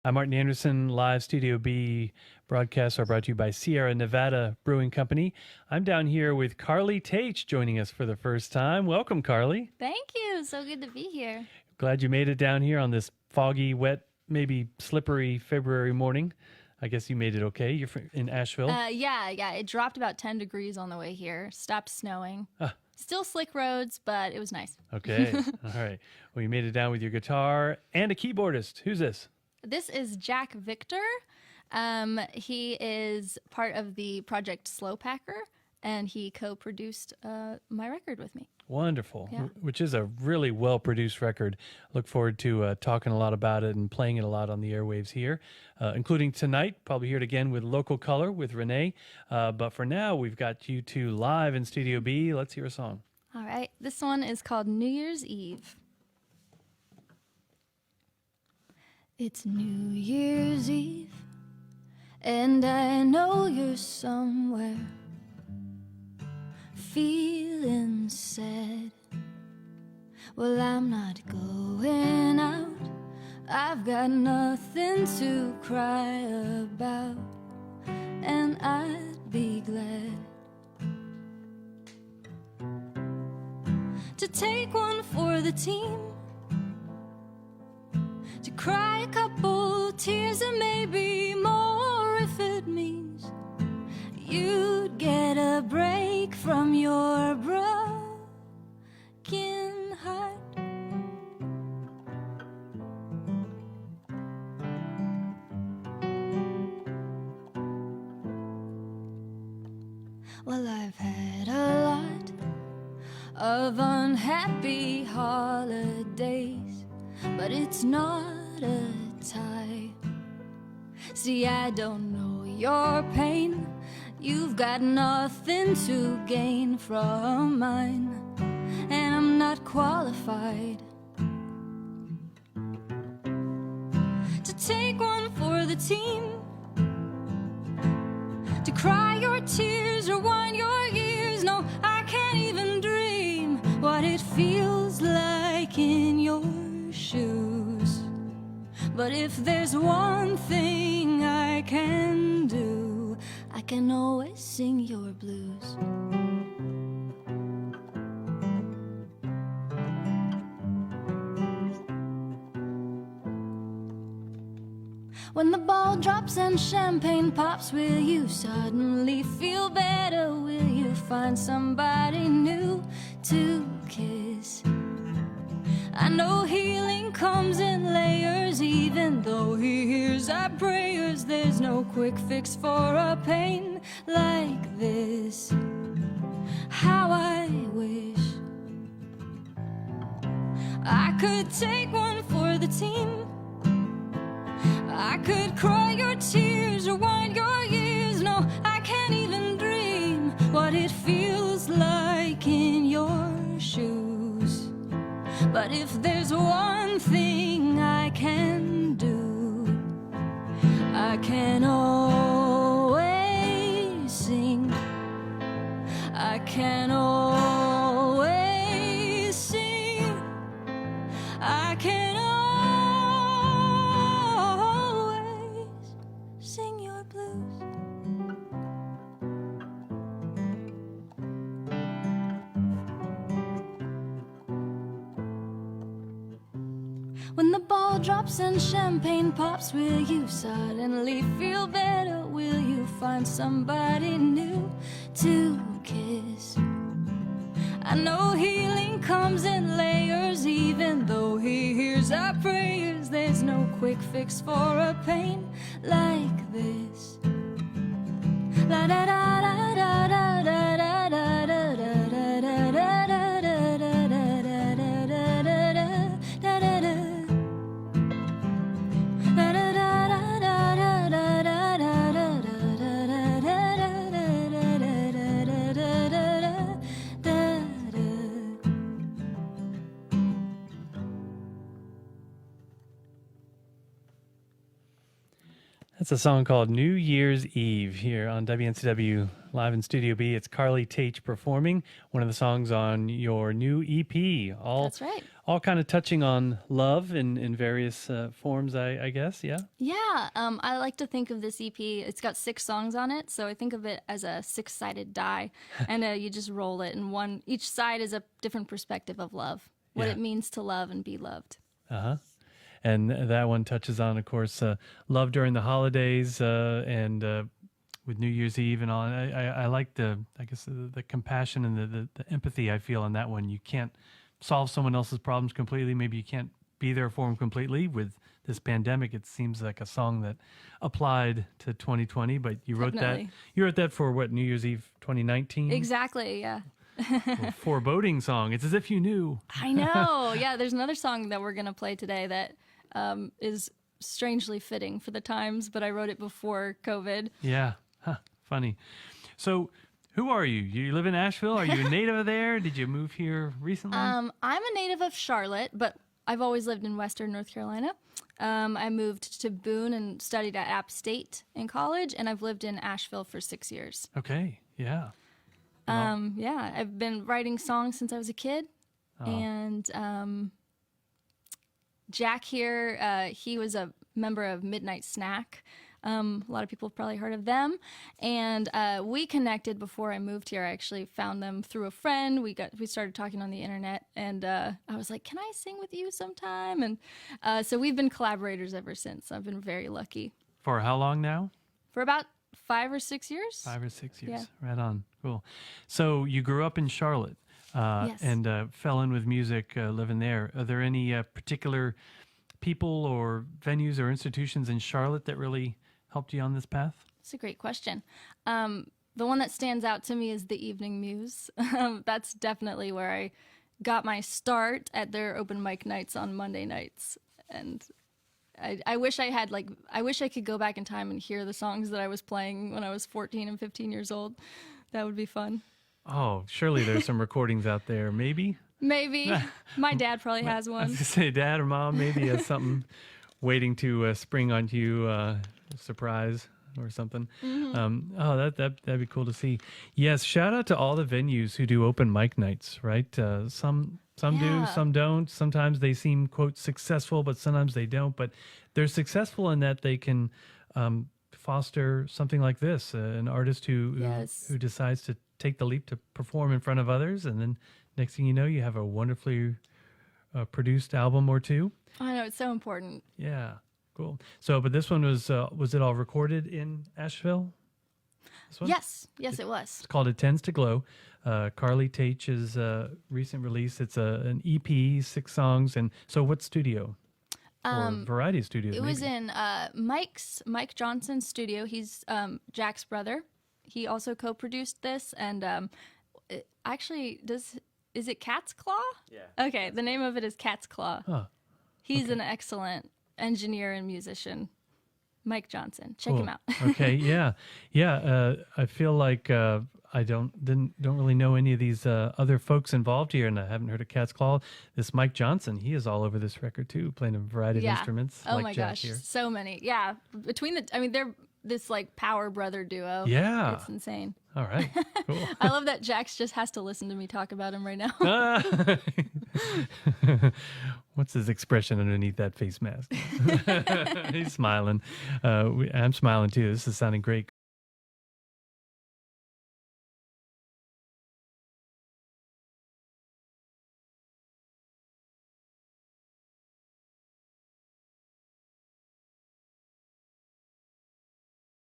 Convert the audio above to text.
I'm Martin Anderson. Live Studio B broadcasts are brought to you by Sierra Nevada Brewing Company. I'm down here with Carly Taich joining us for the first time. Welcome, Carly. Thank you. So good to be here. Glad you made it down here on this foggy, wet, maybe slippery February morning. I guess you made it okay. You're in Asheville. Yeah. It dropped about 10 degrees on the way here. Stopped snowing. Still slick roads, but it was nice. Okay. All right. Well, you made it down with your guitar and a keyboardist. Who's this? This is Jack Victor. He is part of the project Slowpacker, and he co-produced my record with me. Wonderful. Yeah. Which is a really well-produced record. Look forward to talking a lot about it and playing it a lot on the airwaves here, including tonight. Probably hear it again with Local Color with Renee. But for now, we've got you two live in Studio B. Let's hear a song. All right. This one is called New Year's Eve. It's New Year's Eve, and I know you're somewhere feeling sad. Well, I'm not going out. I've got nothing to cry about, and I'd be glad to take one for the team, to cry a couple tears and maybe more if it means you'd get a break from your broken heart. Well, I've had a lot of unhappy holidays, but it's not a tie. See, I don't know your pain. You've got nothing to gain from mine, and I'm not qualified to take one for the team, to cry your tears or wind your ears. No, I can't even dream what it feels like in your shoes. But if there's one thing I can do, I can always sing your blues. When the ball drops and champagne pops, will you suddenly feel better? Will you find somebody new to kiss? I know healing comes in layers, even though he hears our prayers. There's no quick fix for a pain like this. How I wish I could take one for the team. I could cry your tears or wind your ears. No, I can't even dream what it feels like in your shoes. But if there's one thing I can do, I can always sing. I can always sing. I can always sing your blues. When the ball drops and champagne pops, will you suddenly feel better? Will you find somebody new to kiss? I know healing comes in layers, even though he hears our prayers. There's no quick fix for a pain like this. La da da da da da da da da da da da da da. That's a song called New Year's Eve here on WNCW Live in Studio B. It's Carly Taich performing one of the songs on your new EP. That's right. All kind of touching on love in various forms, I guess. Yeah. Yeah, I like to think of this EP. It's got 6 songs on it, so I think of it as a 6-sided die, and you just roll it, and each side is a different perspective of love, what it means to love and be loved. And that one touches on, of course, love during the holidays and with New Year's Eve and all. And I like the compassion and the empathy I feel on that one. You can't solve someone else's problems completely. Maybe you can't be there for them completely. With this pandemic, it seems like a song that applied to 2020. But you wrote that. You wrote that for what, New Year's Eve 2019? Exactly. Yeah. Foreboding song. It's as if you knew. I know. Yeah. There's another song that we're gonna play today that is strangely fitting for the times, but I wrote it before COVID. Yeah. Funny. So, who are you? You live in Asheville? Are you a native of there? Did you move here recently? I'm a native of Charlotte, but I've always lived in Western North Carolina. I moved to Boone and studied at App State in college, and I've lived in Asheville for 6 years. Okay. Yeah. Yeah, I've been writing songs since I was a kid, and Jack here, he was a member of Midnight Snack. A lot of people have probably heard of them, and we connected before I moved here. I actually found them through a friend. We started talking on the internet, and I was like, "Can I sing with you sometime?" And so we've been collaborators ever since. I've been very lucky. For how long now? For about 5 or 6 years. 5 or 6 years. Yeah. Right on. Cool. So you grew up in Charlotte. Yes. And fell in with music living there. Are there any particular people or venues or institutions in Charlotte that really helped you on this path? That's a great question. The one that stands out to me is the Evening Muse. That's definitely where I got my start at their open mic nights on Monday nights. And I wish I could go back in time and hear the songs that I was playing when I was 14 and 15 years old. That would be fun. Oh, surely there's some recordings out there. Maybe? Maybe. My dad probably has I one. was going to say, Dad or Mom maybe has something waiting to spring on you, surprise or something. Mm-hmm. That'd be cool to see. Yes, shout out to all the venues who do open mic nights, right? Some do, some don't. Sometimes they seem, quote, successful, but sometimes they don't. But they're successful in that they can foster something like this, an artist who decides to take the leap to perform in front of others, and then next thing you know, you have a wonderfully produced album or two. I know, it's so important. Yeah, cool. So, but this one was it all recorded in Asheville? This one? Yes, it was. It's called It Tends to Glow. Carly Taich's recent release. It's an EP, 6 songs. And so what studio? Or variety of studios, It was in Mike Johnson's studio. He's Jack's brother. He also co-produced this, and is it Cat's Claw? Yeah. Okay, the name of it is Cat's Claw. Huh. He's an excellent engineer and musician. Mike Johnson. Check him out. Okay, yeah. I feel like I don't really know any of these other folks involved here, and I haven't heard of Cat's Claw. This Mike Johnson, he is all over this record too, playing a variety of instruments. Oh like my Jack gosh, here. so many. Yeah, they're this like power brother duo. Yeah, it's insane. All right, cool. I love that Jax just has to listen to me talk about him right now. What's his expression underneath that face mask? He's smiling. I'm smiling too. This is sounding great.